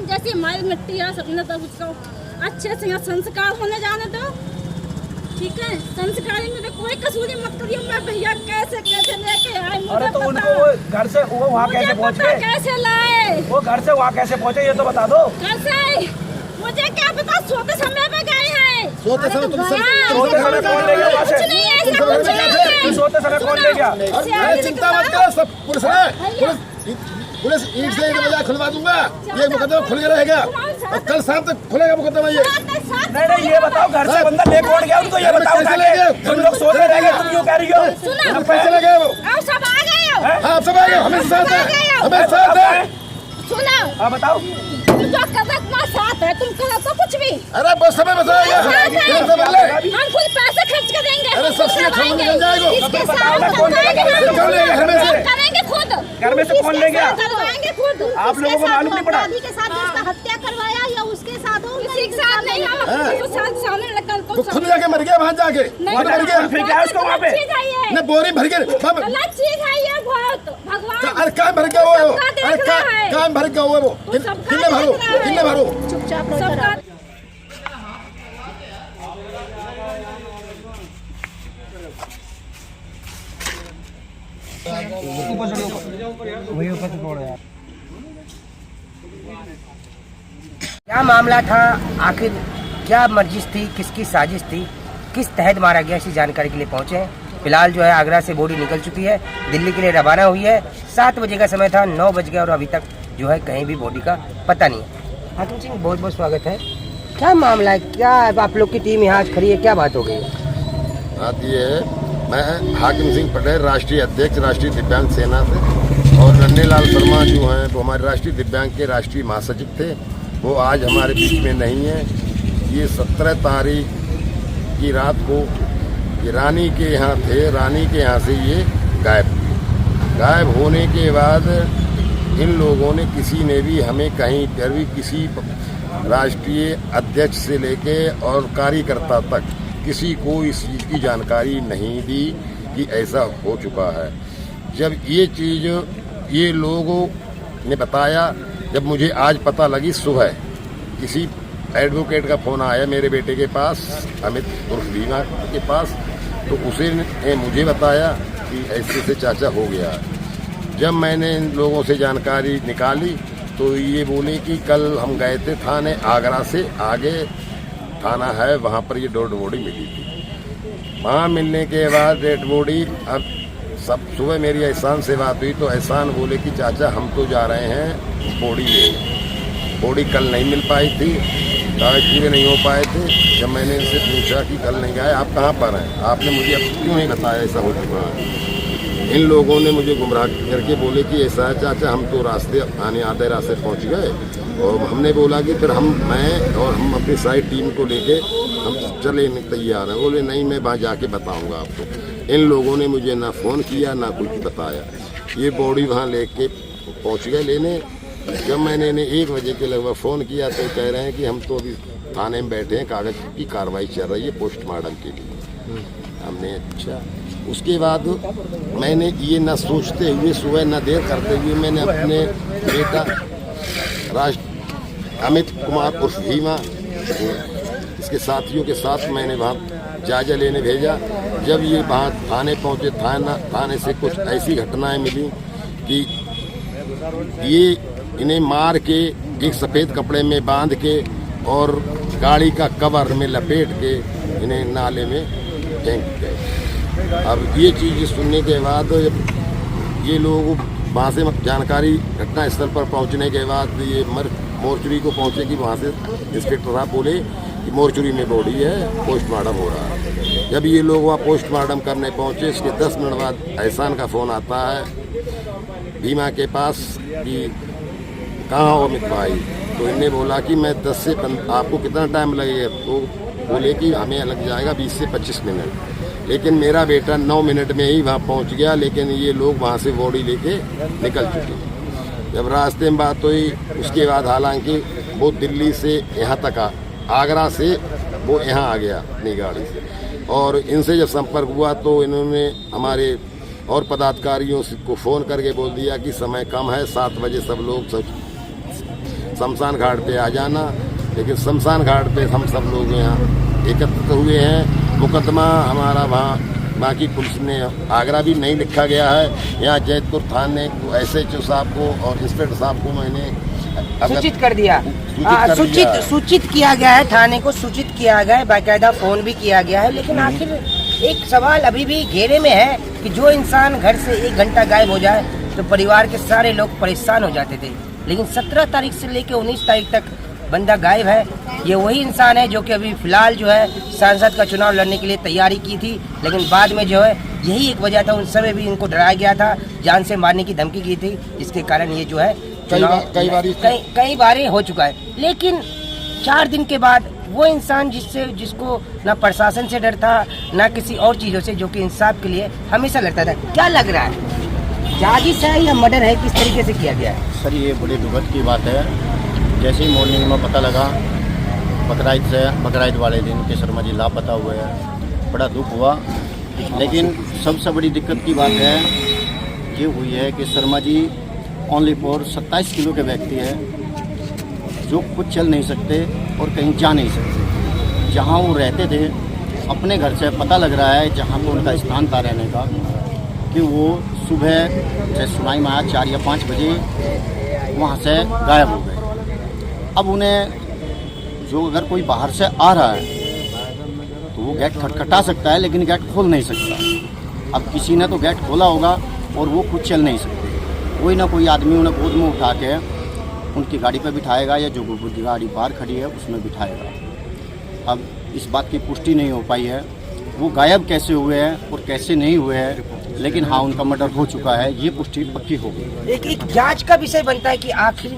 भगवान जैसी हमारी मिट्टी है सबने तो उसको अच्छे से संस्कार होने जाने दो, ठीक है। संस्कारी में तो कोई कसूरी मत करिए। मैं भैया कैसे कैसे लेके आए अरे तो उनको घर से वो वहाँ कैसे पहुँच गए, कैसे लाए वो घर से वहाँ कैसे पहुँचे ये तो बता दो। कैसे मुझे क्या पता, सोते समय पे गए हैं। सोते समय कौन ले गया वहाँ से? सोते समय कौन ले गया? चिंता मत करो, सब पुलिस है, पुलिस ईंट से बजाय खुलवा दूंगा। ये मुकदमा खुल गया रहेगा और कल शाम तक खुलेगा मुकदमा। ये नहीं ये बताओ, घर से बंदा ले कौन गया उनको, ये बताओ। तुम लोग सोते रह गए, तुम क्यों कह रही हो? पैसे लगे वो, आप सब आ गए हो? हाँ सब आ गए, हमें साथ है, हमें साथ है। सुनो, हाँ बताओ। तुम जो कदम साथ है, तुम करो तो कुछ भी। अरे बस समय बताएगा, हम खुद पैसे खर्च कर देंगे। अरे सबसे करेंगे खुद, घर में से कौन ले गया? करवाएंगे खुद। आप लोगों को मालूम नहीं पड़ा? के साथ जिसका हत्या करवाया या उसके साथ हो, किसी के साथ नहीं। तो खुद जाके मर गया वहाँ जाके, वहाँ मर गया। फिर क्या है उसको वहाँ पे? न बोरी भर गए, गलत चीज है ये बहुत। भगवान अरे काम भर गया वो, अरे काम भर गया वो, कितने भरो, कितने भरो। चुपचाप क्या मामला था, आखिर क्या मर्जिश थी, किसकी साजिश थी, किस तहत मारा गया, इसी जानकारी के लिए पहुंचे हैं। फिलहाल जो है आगरा से बॉडी निकल चुकी है, दिल्ली के लिए रवाना हुई है। 7 बजे का समय था, 9 बज गया और अभी तक जो है कहीं भी बॉडी का पता नहीं है। हाकिम सिंह बहुत बहुत स्वागत है। क्या मामला है, क्या आप लोग की टीम यहाँ खड़ी है, क्या बात हो गई? बात ये है, मैं हाकिम सिंह पटेल, राष्ट्रीय अध्यक्ष राष्ट्रीय दिव्यांग सेना से, और नन्हेलाल शर्मा जो हैं वो हमारे राष्ट्रीय दिव्यांग के राष्ट्रीय महासचिव थे, वो आज हमारे बीच में नहीं है। ये 17 तारीख की रात को ये रानी के यहाँ थे, रानी के यहाँ से ये गायब होने के बाद इन लोगों ने, किसी ने भी हमें कहीं पर भी किसी राष्ट्रीय अध्यक्ष से लेके और कार्यकर्ता तक किसी को इस चीज़ की जानकारी नहीं दी कि ऐसा हो चुका है। जब ये चीज़ ये लोगों ने बताया, जब मुझे आज पता लगी सुबह, किसी एडवोकेट का फ़ोन आया मेरे बेटे के पास, अमित उर्फ भीमा के पास, तो उसे ने मुझे बताया कि ऐसे से चाचा हो गया। जब मैंने इन लोगों से जानकारी निकाली तो ये बोले कि कल हम गए थे थाने, आगरा से आगे थाना है, वहाँ पर ये डेड बॉडी मिली थी। वहाँ मिलने के बाद डेड बॉडी, अब सब सुबह मेरी एहसान से बात हुई तो एहसान बोले कि चाचा हम तो जा रहे हैं बॉडी लेने। बॉडी कल नहीं मिल पाई थी, कागज पूरे नहीं हो पाए थे। जब मैंने इनसे पूछा कि कल नहीं गए, आप कहाँ पर हैं, आपने मुझे अब क्यों नहीं बताया ऐसा हो चुका है। इन लोगों ने मुझे गुमराह करके बोले कि ऐसा है चाचा, हम तो रास्ते आधे रास्ते पहुँच गए। और हमने बोला कि फिर मैं और हम अपनी सारी टीम को लेके हम चले तैयार हैं। बोले नहीं, मैं वहाँ जाके बताऊँगा आपको। इन लोगों ने मुझे ना फ़ोन किया ना कुछ बताया। ये बॉडी वहाँ लेके पहुँच गए लेने। जब मैंने इन्हें 1 बजे के लगभग फ़ोन किया तो कह रहे हैं कि हम तो अभी थाने में बैठे हैं, कागज़ की कार्रवाई चल रही है पोस्टमार्टम के लिए। हमने अच्छा, उसके बाद मैंने ये न सोचते हुए, सुबह न देर करते हुए, मैंने अपने बेटा अमित कुमार उर्फ भीमा, इसके साथियों के साथ मैंने वहाँ जायजा लेने भेजा। जब ये वहाँ थाने पहुँचे, थाने से कुछ ऐसी घटनाएं मिली कि ये इन्हें मार के एक सफ़ेद कपड़े में बांध के और गाड़ी का कवर में लपेट के इन्हें नाले में फेंक गए। अब ये चीज़ सुनने के बाद ये लोग वहाँ से जानकारी घटना स्थल पर पहुँचने के बाद ये मोर्चरी को पहुँचे कि वहाँ से इंस्पेक्टर साहब बोले कि मोर्चरी में बॉडी है, पोस्टमार्टम हो रहा है। जब ये लोग वहाँ पोस्टमार्टम करने पहुँचे, इसके 10 मिनट बाद एहसान का फ़ोन आता है भीमा के पास कि कहाँ हो अमित भाई। तो इन्हें बोला कि मैं 10 से 15, आपको कितना टाइम लगेगा? तो बोले कि हमें लग जाएगा 20 से 25 मिनट। लेकिन मेरा बेटा 9 मिनट में ही वहाँ पहुँच गया, लेकिन ये लोग वहाँ से बॉडी लेके निकल चुके हैं। जब रास्ते में बात हुई उसके बाद, हालांकि वो दिल्ली से यहाँ तक आगरा से वो यहाँ आ गया अपनी गाड़ी से, और इनसे जब संपर्क हुआ तो इन्होंने हमारे और पदाधिकारियों को फ़ोन करके बोल दिया कि समय कम है, 7 बजे सब लोग शमशान घाट पे आ जाना। लेकिन शमशान घाट पे हम सब लोग यहाँ एकत्रित हुए हैं। मुकदमा हमारा वहाँ बाकी पुलिस ने आगरा भी नहीं लिखा गया है। यहाँ जैतपुर थाने को SHO साहब को और इंस्पेक्टर साहब को मैंने सूचित कर दिया। सूचित किया गया है, थाने को सूचित किया गया है, बाकायदा फोन भी किया गया है। लेकिन आखिर एक सवाल अभी भी घेरे में है कि जो इंसान घर से 1 घंटा गायब हो जाए तो परिवार के सारे लोग परेशान हो जाते थे। लेकिन 17 तारीख से लेकर 19 तारीख तक बंदा गायब है। ये वही इंसान है जो कि अभी फिलहाल जो है सांसद का चुनाव लड़ने के लिए तैयारी की थी, लेकिन बाद में जो है यही एक वजह था, उन समय भी इनको डराया गया था, जान से मारने की धमकी की थी, जिसके कारण ये जो है कई बार हो चुका है। लेकिन 4 दिन के बाद वो इंसान जिसको ना प्रशासन से डर था ना किसी और चीज़ों से, जो कि इंसाफ के लिए हमेशा लड़ता था। क्या लग रहा है, जाजिश है या मर्डर है, किस तरीके से किया गया है? सर ये बड़ी दुखद की बात है। जैसे ही मॉर्निंग में पता लगा बकराईद वाले दिन के शर्मा जी लापता हुए हैं, बड़ा दुख हुआ। लेकिन सबसे बड़ी दिक्कत की बात है ये हुई है कि Sharma ji only for 27 kilo के व्यक्ति है जो कुछ चल नहीं सकते और कहीं जा नहीं सकते। जहाँ वो रहते थे अपने घर से पता लग रहा है जहाँ पर उनका स्थान था रहने का, कि वो सुबह जैसे सुनाई में आया 4 या 5 बजे वहाँ से गायब हो गए। अब उन्हें जो अगर कोई बाहर से आ रहा है तो वो गेट खटखटा सकता है, लेकिन गेट खोल नहीं सकता। अब किसी ने तो गेट खोला होगा और वो कुछ चल नहीं सकते। कोई ना कोई आदमी उन्हें गोद में उठा के उनकी गाड़ी पर बिठाएगा या जो गाड़ी बाहर खड़ी है उसमें बिठाएगा। अब इस बात की पुष्टि नहीं हो पाई है वो गायब कैसे हुए हैं और कैसे नहीं हुए हैं, लेकिन हाँ उनका मर्डर हो चुका है, ये पुष्टि पक्की हो गई। एक जांच का विषय बनता है कि आखिर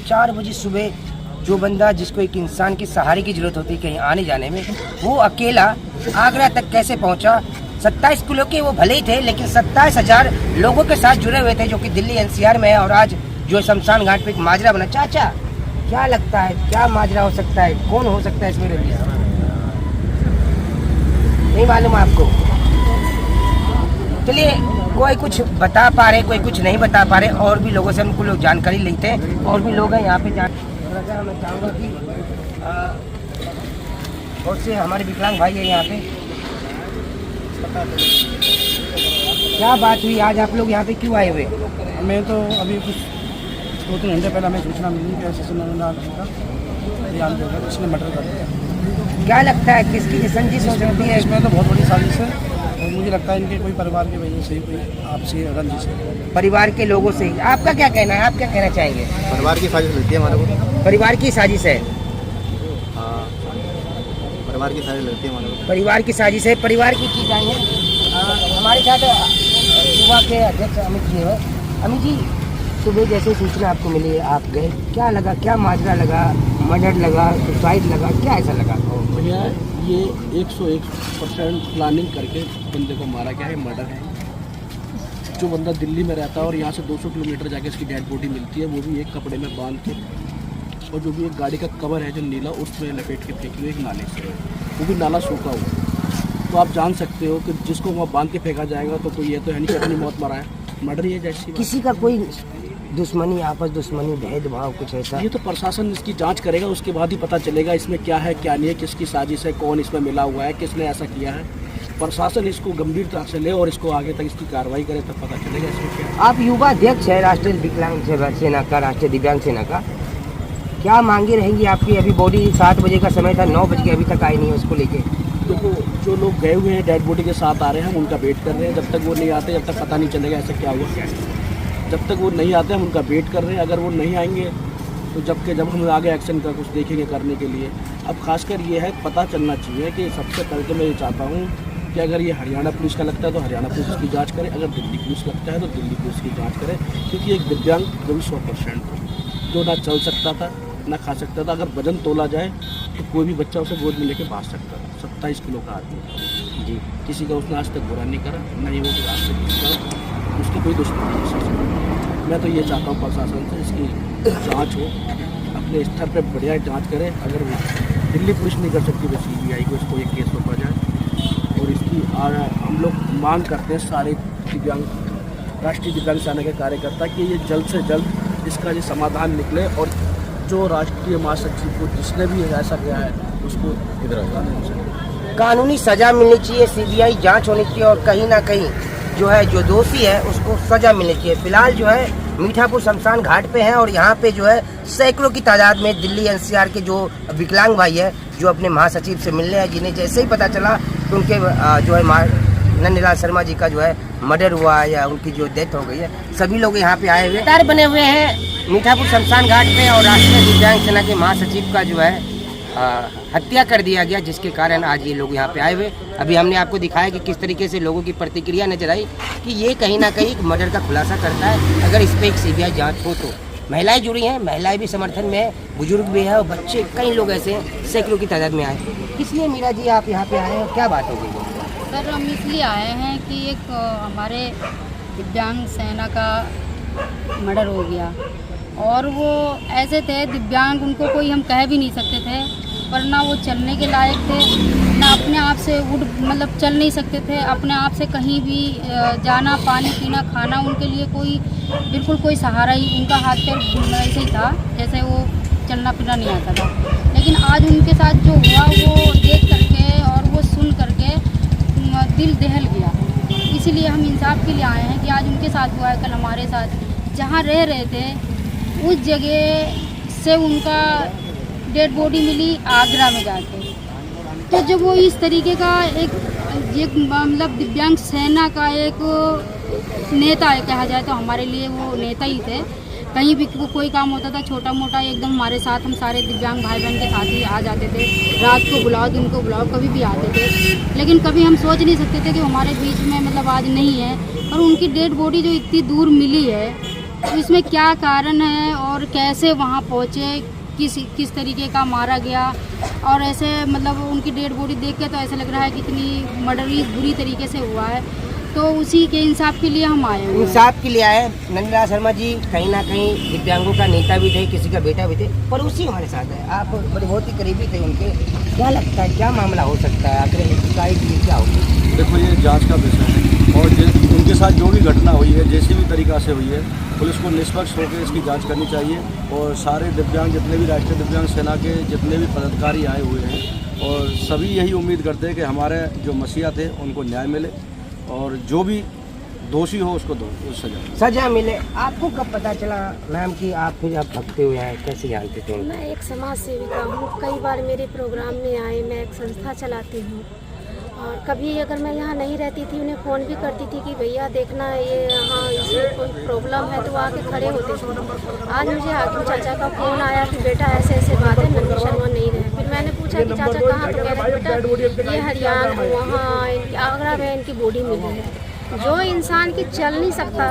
4 बजे सुबह जो बंदा जिसको एक इंसान की सहारे की जरूरत होती है कहीं आने जाने में, वो अकेला आगरा तक कैसे पहुंचा। 27 किलो के वो भले ही थे, लेकिन 27,000 लोगों के साथ जुड़े हुए थे जो कि दिल्ली NCR में है। और आज जो शमशान घाट पे एक माजरा बना। चाचा क्या लगता है, क्या माजरा हो सकता है, कौन हो सकता है इसमें रंजिश? नहीं मालूम आपको? चलिए, कोई कुछ बता पा रहे, कोई कुछ नहीं बता पा रहे, और भी लोगों से हमको लोग जानकारी लेते हैं। और भी लोग हैं यहाँ पे मैं चाहूँगा कि बहुत से हमारे विकलांग भाई है यहाँ पे। क्या बात हुई, आज आप लोग यहाँ पे क्यों आए हुए? मैं तो अभी कुछ 2-3 घंटे पहले हमें सूचना मिली कि ऐसे इसने मर्डर कर दिया। क्या लगता है किसकी संजिश हो सकती है? इसमें तो बहुत बड़ी साजिश है और मुझे लगता है इनके कोई परिवार की वजह से ही कोई आपसी रंजिश है। परिवार के लोगों से ही। आपका क्या कहना है, आप क्या कहना चाहेंगे? परिवार की साजिश लगती है हमारे को। परिवार की साजिश है। हाँ, परिवार की साजिश लगती है हमारे को। परिवार की साजिश है, परिवार की चीज आई है। हमारे साथ युवा के अध्यक्ष अमित जी है। अमित जी, सुबह जैसे सूचना आपको मिली आप गए, क्या लगा, क्या माजरा लगा, मर्डर लगा, सुसाइड लगा, क्या ऐसा लगा? भैया ये 101% प्लानिंग करके बंदे को मारा गया है, मर्डर है। जो बंदा दिल्ली में रहता है और यहाँ से 200 किलोमीटर जाके इसकी डेड बॉडी मिलती है, वो भी एक कपड़े में बांध के, और जो भी एक गाड़ी का कवर है जो नीला उसमें लपेट के फेंकी हुई एक नाले से, वो भी नाला सूखा हुआ। तो आप जान सकते हो कि जिसको वहाँ बांध के फेंका जाएगा तो कोई ये तो है नहीं कि अपनी मौत मरा है, मर्डर ही है। जैसी किसी का कोई दुश्मनी, आपस दुश्मनी, भेदभाव कुछ ऐसा? ये तो प्रशासन इसकी जांच करेगा, उसके बाद ही पता चलेगा इसमें क्या है क्या नहीं है, किसकी साजिश है, कौन इसमें मिला हुआ है, किसने ऐसा किया है। प्रशासन इसको गंभीरता से ले और इसको आगे तक इसकी कार्रवाई करे तब पता चलेगा इसमें क्या है। आप युवा अध्यक्ष है राष्ट्रीय विकलांग सेना का, राष्ट्रीय दिव्यांग सेना का, क्या मांगे रहेंगी आपकी? अभी बॉडी 7 बजे का समय था, 9 बज के अभी तक आई नहीं है उसको लेके। देखो, जो लोग गए हुए हैं डेड बॉडी के साथ आ रहे हैं, हम उनका वेट कर रहे हैं। जब तक वो नहीं आते जब तक पता नहीं चलेगा ऐसा क्या हुआ। जब तक वो नहीं आते हम उनका वेट कर रहे हैं। अगर वो नहीं आएंगे तो जब हम आगे एक्शन का कुछ देखेंगे करने के लिए। अब खासकर ये है, पता चलना चाहिए कि सबसे पहले तो मैं ये चाहता हूँ कि अगर ये हरियाणा पुलिस का लगता है तो हरियाणा पुलिस की जांच करे, अगर दिल्ली पुलिस लगता है तो दिल्ली पुलिस की जांच करे। क्योंकि एक दिव्यांग जो भी 100% जो ना चल सकता था ना खा सकता था, अगर वजन तोला जाए तो कोई भी बच्चा उसे गोद में लेके भाग सकता था। 27 किलो का आदमी जी, किसी का उसने आज तक बुरा नहीं करा, नहीं वो आज तक किसी का उसकी कोई दुश्मनी नहीं। मैं तो ये चाहता हूँ प्रशासन से इसकी जांच हो, अपने स्तर पे बढ़िया जांच करे। अगर दिल्ली पुलिस नहीं कर सकती तो CBI को इसको एक केस सौंपा जाए। और इसकी हम लोग मांग करते हैं सारे दिव्यांग, राष्ट्रीय दिव्यांग सेना के कार्यकर्ता कि ये जल्द से जल्द इसका ये समाधान निकले और जो राष्ट्रीय महासचिव को जिसने भी ऐसा किया है उसको कानूनी सजा मिलनी चाहिए, सीबीआई जांच होनी चाहिए और कहीं ना कहीं जो है जो दोषी है उसको सजा मिलनी चाहिए। फिलहाल जो है मीठापुर शमशान घाट पे हैं और यहाँ पे जो है सैकड़ों की तादाद में दिल्ली एनसीआर के जो विकलांग भाई है जो अपने महासचिव से मिलने हैं, जिन्हें जैसे ही पता चला कि उनके जो है नंदलाल शर्मा जी का जो है मर्डर हुआ है या उनकी जो डेथ हो गई है, सभी लोग यहाँ पे आए हुए तार बने हुए हैं मीठापुर शमशान घाट पे और राष्ट्रीय दिव्यांग सेना के महासचिव का जो है हत्या कर दिया गया, जिसके कारण आज ये लोग यहाँ पे आए हुए। अभी हमने आपको दिखाया कि किस तरीके से लोगों की प्रतिक्रिया नजर आई कि ये कहीं ना कहीं मर्डर का खुलासा करता है अगर इस पर एक सीबीआई जांच हो तो। महिलाएं जुड़ी हैं, महिलाएं भी समर्थन में है, बुजुर्ग भी है और बच्चे कई लोग ऐसे सैकड़ों की तादाद में आए। इसलिए मीरा जी आप यहाँ पे आए हैं, क्या बात हो गई? सर हम इसलिए आए हैं कि एक हमारे दिव्यांग सेना का मर्डर हो गया और वो ऐसे थे दिव्यांग, उनको कोई हम कह भी नहीं सकते थे, पर ना वो चलने के लायक थे, ना अपने आप से मतलब चल नहीं सकते थे, अपने आप से कहीं भी जाना, पानी पीना, खाना, उनके लिए कोई बिल्कुल कोई सहारा ही, उनका हाथ पैर ऐसे ही था जैसे वो चलना फिरना नहीं आता था। लेकिन आज उनके साथ जो हुआ वो देख करके और वो सुन करके दिल दहल गया। इसीलिए हम इंसाफ के लिए आए हैं कि आज उनके साथ हुआ है, कल हमारे साथ जहाँ रह रहे थे उस जगह से उनका डेड बॉडी मिली आगरा में जाके। तो जब वो इस तरीके का एक मतलब दिव्यांग सेना का एक नेता है कहा जाए तो हमारे लिए वो नेता ही थे। कहीं भी कोई काम होता था छोटा मोटा एकदम हमारे साथ, हम सारे दिव्यांग भाई बहन के साथ ही आ जाते थे, रात को बुलाओ दिन को बुलाओ कभी भी आते थे। लेकिन कभी हम सोच नहीं सकते थे कि हमारे बीच में मतलब आज नहीं है। और उनकी डेड बॉडी जो इतनी दूर मिली है तो इसमें क्या कारण है और कैसे वहाँ पहुँचे, किस तरीके का मारा गया, और ऐसे मतलब उनकी डेड बॉडी देख के तो ऐसा लग रहा है कि इतनी मर्डर बुरी तरीके से हुआ है। तो उसी के इंसाफ के लिए हम आए हुए हैं। इंसाफ के लिए आए। नंदलाल शर्मा जी कहीं ना कहीं दिव्यांगों का नेता भी थे, किसी का बेटा भी थे, पर उसी हमारे साथ है। आप बड़े बहुत ही करीबी थे उनके, क्या लगता है क्या मामला हो सकता है, आखिर क्या होगी? देखो ये जांच का विषय है और उनके साथ जो भी घटना हुई है जैसी भी तरीक़ा से हुई है पुलिस को निष्पक्ष होकर इसकी जांच करनी चाहिए। और सारे दिव्यांग जितने भी राष्ट्रीय दिव्यांग सेना के जितने भी पदाधिकारी आए हुए हैं और सभी यही उम्मीद करते हैं कि हमारे जो मसीहा थे उनको न्याय मिले और जो भी दोषी हो उसको सजा मिले। आपको कब पता चला मैम कि आप फिर आप भगते हुए हैं, कैसे जानते थे? मैं एक समाज सेविका हूँ, कई बार मेरे प्रोग्राम में आए, मैं एक संस्था चलाती हूँ और कभी अगर मैं यहाँ नहीं रहती थी उन्हें फ़ोन भी करती थी कि भैया देखना ये यहाँ इसमें कोई प्रॉब्लम है, तो वो आके खड़े होते थे। आज मुझे हाकिम चाचा का फ़ोन आया कि बेटा ऐसे ऐसे बात है, नंदी शर्मा नहीं रहे। फिर मैंने पूछा कि चाचा कहाँ, तो कह रहे बेटा ये हरियाणा वहाँ आगरा में इनकी बॉडी मिली है। जो इंसान की चल नहीं सकता,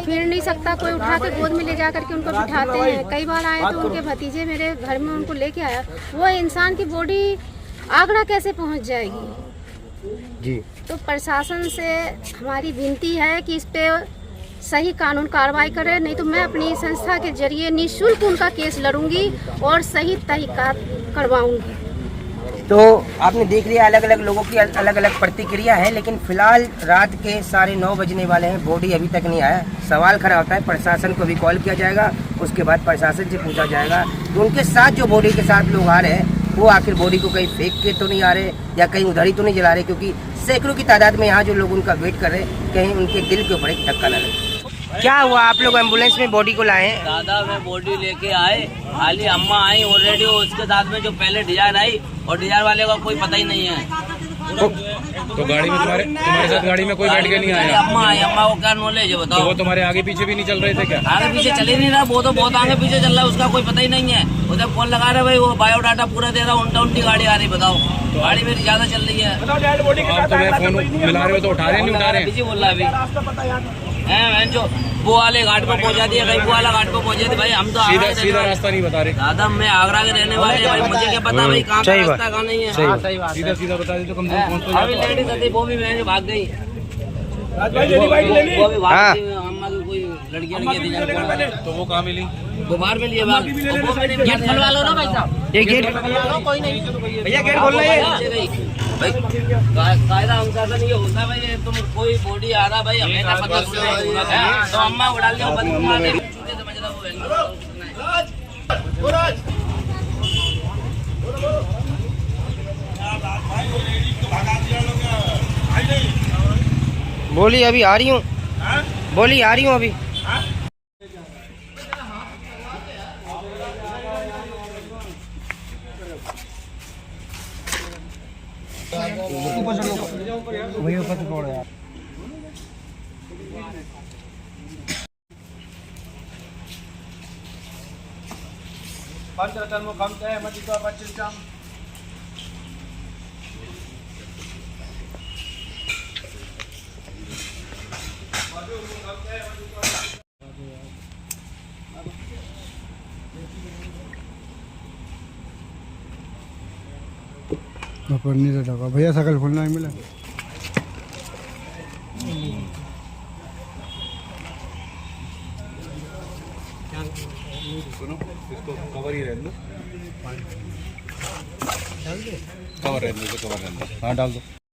फिर नहीं सकता, कोई उठा के गोद में ले जा करके उनको बिठाते हैं। कई बार आए तो उनके भतीजे मेरे घर में उनको लेके आया, वो इंसान की बॉडी आगरा कैसे पहुंच जाएगी जी? तो प्रशासन से हमारी विनती है कि इस पे सही कानून कार्रवाई करे, नहीं तो मैं अपनी संस्था के जरिए निःशुल्क उनका केस लड़ूंगी और सही तहकीकात करवाऊंगी। तो आपने देख लिया अलग अलग लोगों की अलग अलग प्रतिक्रिया है, लेकिन फिलहाल रात के 9:30 बजने वाले हैं, बॉडी अभी तक नहीं आया। सवाल खड़ा होता है प्रशासन को भी कॉल किया जाएगा, उसके बाद प्रशासन से पूछा जाएगा तो उनके साथ जो बॉडी के साथ लोग आ रहे हैं वो आखिर बॉडी को कहीं फेंक के तो नहीं आ रहे या कहीं उधर ही तो नहीं जला रहे, क्योंकि सैकड़ों की तादाद में यहाँ जो लोग उनका वेट कर रहे हैं कहीं उनके दिल के ऊपर एक धक्का न लगे। क्या हुआ, आप लोग एम्बुलेंस में बॉडी को लाए? दादा मैं बॉडी लेके आए, खाली अम्मा आई ऑलरेडी, उसके साथ में जो पहले डिजायर आई और डिजायर वाले का कोई पता ही नहीं है। तो गाड़ी में तुम्हारे साथ गाड़ी में कोई बैठ के नहीं आया? अम्मा आई, अम्मा को क्या नॉलेज है बताओ? तो वो तुम्हारे आगे पीछे भी नहीं चल रहे थे क्या? आगे पीछे चल ही नहीं रहा, वो तो बहुत आगे पीछे चल रहा है, उसका कोई पता ही नहीं है। उधर फोन लगा रहे भाई, वो बायोडाटा पूरा दे रहा, उल्टी गाड़ी आ रही, बताओ गाड़ी मेरी ज्यादा चल रही है। आप तुम्हें फोन मिला रहे हो तो उठा रहे नहीं उठा रहे? बिजी बोल रहा है अभी, जो वो वाले घाट पर पहुंचा दिया, कहीं वो वाला घाट पर पहुंचा दिया। भाई हम तो सीधा रास्ता नहीं बता रहे दादा, मैं आगरा के रहने वाले भाई, मुझे क्या पता भाई कहाँ का रास्ता कहाँ नहीं है। सीधा बता दी तो कम से कम पहुंच तो अभी लेडीज थी वो भी मैं भाग गई, वो भी भाग गई। अम्मा की कोई लड़कियां थी तो वो कहाँ मिली? वो बाहर में लिए भाग। गेट खुलवा लो ना भाई साहब, ये गेट कोई नहीं भैया, गेट खोल रहे भाई। कायदा अनुशासन ये होता है भाई, तुम कोई बॉडी आ रहा भाई हमें क्या पता तो अम्मा उड़ा लिया, समझ रहा वो बोली अभी आ रही हूँ, बोली आ रही हूँ अभी। भैया सकल खुलना ही मिला। सुनो इसको कवर ही रहने दो, कवर रहने दो, हाँ डाल दो।